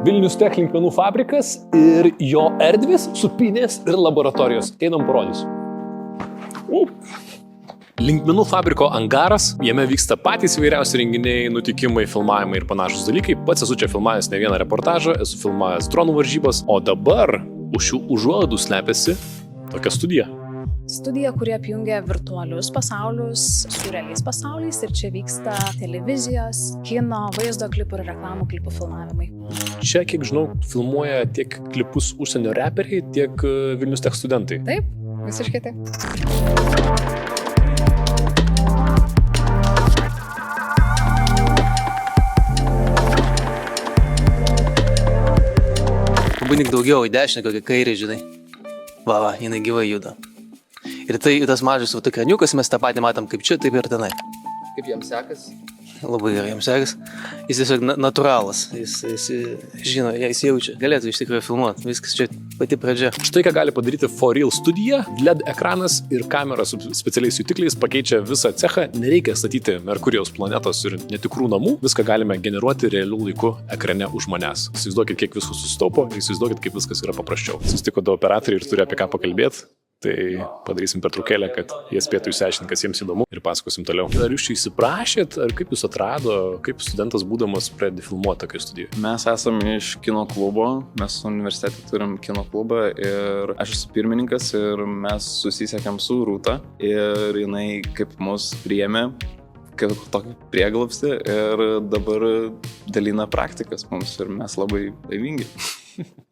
Vilnius Tech linkmenų fabrikas ir jo erdvės, supinės ir laboratorijos. Einam parodysiu. Linkmenų fabriko angaras, jame vyksta patys įvairiausi renginiai, nutikimai, filmavimai ir panašus dalykai. Pats esu čia filmavęs ne vieną reportažą, esu filmavęs dronų varžybas, o dabar už šių užuolaidų slepiasi tokia studija. Studija, kuri apjungia virtualius pasaulius su realiais pasauliais ir čia vyksta televizijos, kino, vaizdo klipų ir reklamų klipų filmavimai. Čia, kiek žinau, filmuoja tiek klipus užsienio reperiai, tiek Vilnius Tech studentai. Taip, visiškai taip. Pabandyk daugiau į dešinę, kokią kairę, žinai. Va, jinai gyvai juda. Ir tai tas mažas ekraniukas, mes tą patį matom kaip čia, taip ir tenai. Kaip jam sekas? Labai gerai jam sekas. Jis tiesiog natūralas, jis žino, jis jaučia. Galėtų iš tikrųjų filmuoti, viskas čia pati pradžia. Štai ką gali padaryti For Real studija, LED ekranas ir kamera su specialiais jutikliais pakeičia visą cechą. Nereikia statyti Merkurijos planetos ir netikrų namų, viską galime generuoti realių laiku ekrane už manęs. Įsivaizduokit, kiek visko susitaupo, įsivaizduokit, kaip viskas yra paprasčiau. Susitiko du operatoriai ir turi apie ką pakalbėti. Tai padarysim pertraukėlę, kad jie spėtų išsiaiškinti, kas jiems įdomu ir pasakosim toliau. Ar jūs čia įsiprašėt, ar kaip jūs atrado, kaip studentas būdamas pradedi filmuoti tokią studiją? Mes esame iš kino klubo, mes universitete turim kino klubą ir aš esu pirmininkas ir mes susisiekėm su Rūta ir jinai kaip mus priėmė kaip tokį prieglobstį ir dabar dalina praktikas mums ir mes labai laimingi.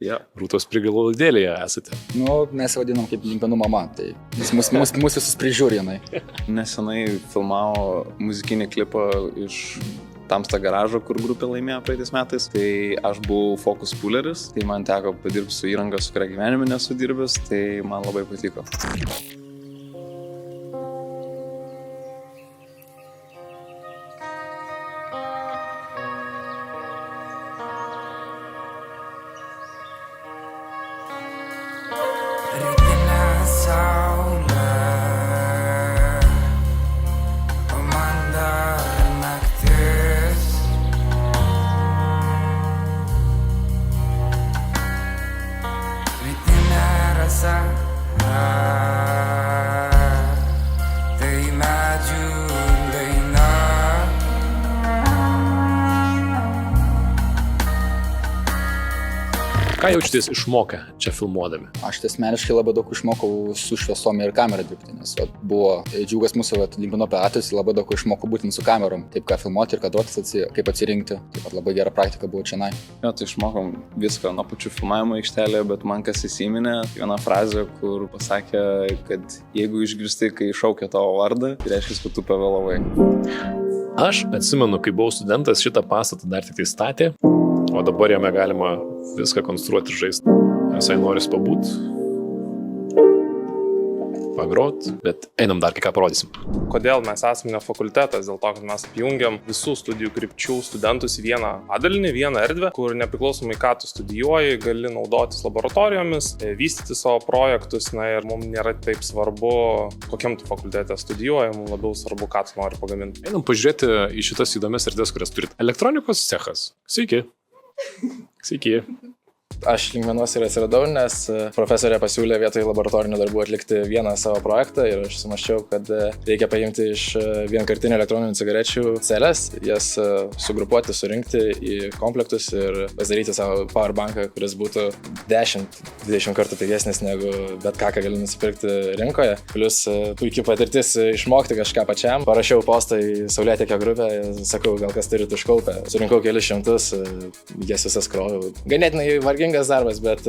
Ja, Rūtos priglaudėlėje esate. Mes vadinam kaip linkmenų mama, tai mus visus prižiūri jinai. Nesenai filmavo muzikinį klipą iš Tamsta garažo, kur grupė laimėjo praeitais metais. Tai aš buvau fokus pulleris, tai man teko padirbti su įranga, su kuria gyvenime nesu dirbęs, tai man labai patiko. Ką jaučiatės išmokę čia filmuodami? Aš asmeniškai labai daug išmokau su šviesom ir kamera dirbti, nes buvo džiugas mūsų linkmenų operatorius, labai daug išmokau būtent su kamerom, taip ką filmuoti ir kadruotis, kaip atsirinkti. Taip pat labai gera praktika buvo čionai. Jo, tai išmokom viską nuo pačių filmavimo aikštelėje, bet man kas įsiminė, viena frazė, kur pasakė, kad jeigu išgirsti, kai šaukia tavo vardą, tai reiškia, kad tu pavėlavai. Aš atsimenu, kai buvau studentas, šitą pastatą dar tik tai statė, o dabar jame galima viską konstruoti ir žaisti. Visai noris pabūt, pagrot, bet einam dar ką parodysim. Kodėl mes esame ne fakultetas? Dėl to, kad mes apjungiam visų studijų krypčių studentus į vieną padalinį, vieną erdvę, kur nepriklausomai ką tu studijuoji, gali naudotis laboratorijomis, vystyti savo projektus, ir mums nėra taip svarbu, kokiam tu fakultete studijuoji, mums labiau svarbu, ką tu nori pagaminti. Einam pažiūrėti į šitas įdomias erdves, kurias turit. Elektronikos cechas. Sveiki. Sveiki. Aš linkmenuose ir atsiradau, nes profesorė pasiūlė vietoj laboratorinių darbų atlikti vieną savo projektą ir aš sumaščiau, kad reikia paimti iš vienkartinių elektroninių cigarečių celes, jas sugrupuoti, surinkti į komplektus ir pasidaryti savo powerbanką, kuris būtų 10-20 kartų pigesnis negu bet ką gali nusipirkti rinkoje. Plius puikiai patirtis išmokti kažką pačiam. Parašiau postą į Saulėtekio grupę, sakau, gal kas turit užkaupę. Surinkau kelis šimtus, jas visas kroviau. Ganėtinai vargingas darbas, bet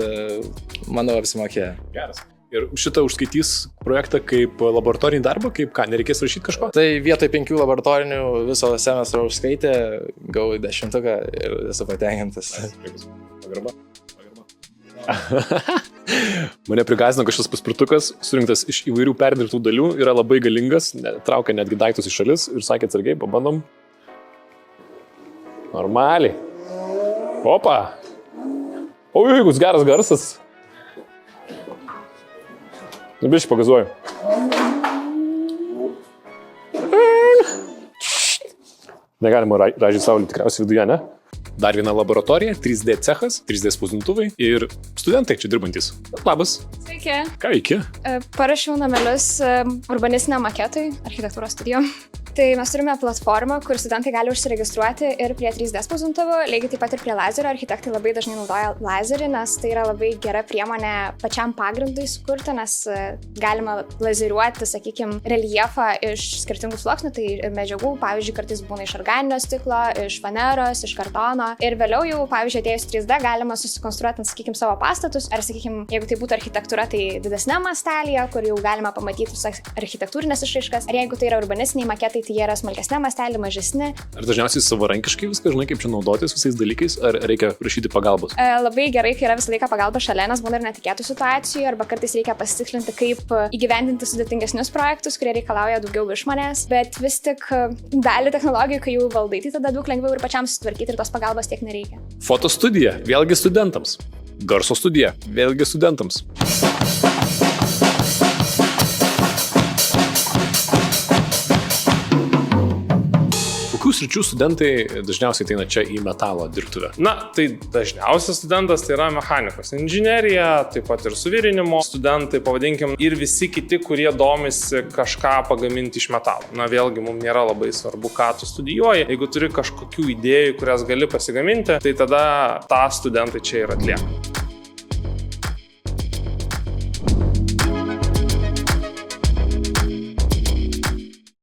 manau apsimokėjo. Geras. Ir šitą užskaitys projektą kaip laboratorinį darbą, kaip ką, nereikės rašyti kažko? Tai vietoj 5 laboratorinių viso semestro užskaitė, gavau 10 ir esu patenkintas. Pagarba. Mane prigąsdino, kad šis paspirtukas, surinktas iš įvairių perdirbtų dalių, yra labai galingas, traukia netgi daiktus į šalis ir sakė atsargiai, pabandom. Normaliai. Opa! O, jeigu geras garsas. Biškai pagazuoju. Negalima ražyti saulį tikriausiai viduje, ne? Dar viena laboratorija, 3D cechas, 3D spausdintuvai ir studentai čia dirbantis. Labas. Sveiki. Ką veiki? Parašiau namelius urbanistiniam maketui, architektūros studijom. Tai mes turime platformą, kur studentai gali užsiregistruoti ir prie 3D spausdintuvų, lygiai taip pat ir prie lazerio. Architektai labai dažnai naudoja lazerį, nes tai yra labai gera priemonė pačiam pagrindui sukurti, nes galima lazeriuoti, sakykime, reljefą iš skirtingų sluoksnių, tai ir medžiagų, pavyzdžiui, kartais būna iš organinio stiklo, iš faneros, iš kartono. Ir vėliau jau, pavyzdžiui, atėjus 3D galima susikonstruoti, sakykime, savo pastatus, ar, sakykime, jeigu tai būtų architektūra, tai didesnė mastelėje, kur jau galima pamatyti visas architektūrinės išraiškas, ar jeigu tai yra urbanistiniai maketai, tai jie yra smulkesnė mastelė, mažesni. Ar dažniausiai savarankiškai viską žinai, kaip čia naudotis visais dalykais, ar reikia prašyti pagalbos? Labai gerai, kai yra visą laiką pagalba šalia, nes būna ir netikėtų situacijų, arba kartais reikia pasitikslinti, kaip įgyvendinti sudėtingesnius projektus, kurie reikalauja daugiau iš manęs, bet vis tik dalį technologijų, kai jau valdai, tai tada daug lengviau ir pačiam sutvarkyti ir tos pagalbos tiek nereikia. Fotostudija, vėlgi studentams. Garso studija, vėlgi studentams. Kokių sričių studentai dažniausiai ateina čia į metalo dirbtuvę? Na, tai dažniausias studentas tai yra mechanikos inžinerija, taip pat ir suvirinimo studentai, pavadinkim, ir visi kiti, kurie domisi kažką pagaminti iš metalo. Na, vėlgi, mums nėra labai svarbu, ką tu studijuoji. Jeigu turi kažkokių idėjų, kurias gali pasigaminti, tai tada tą studentai čia ir atlieka.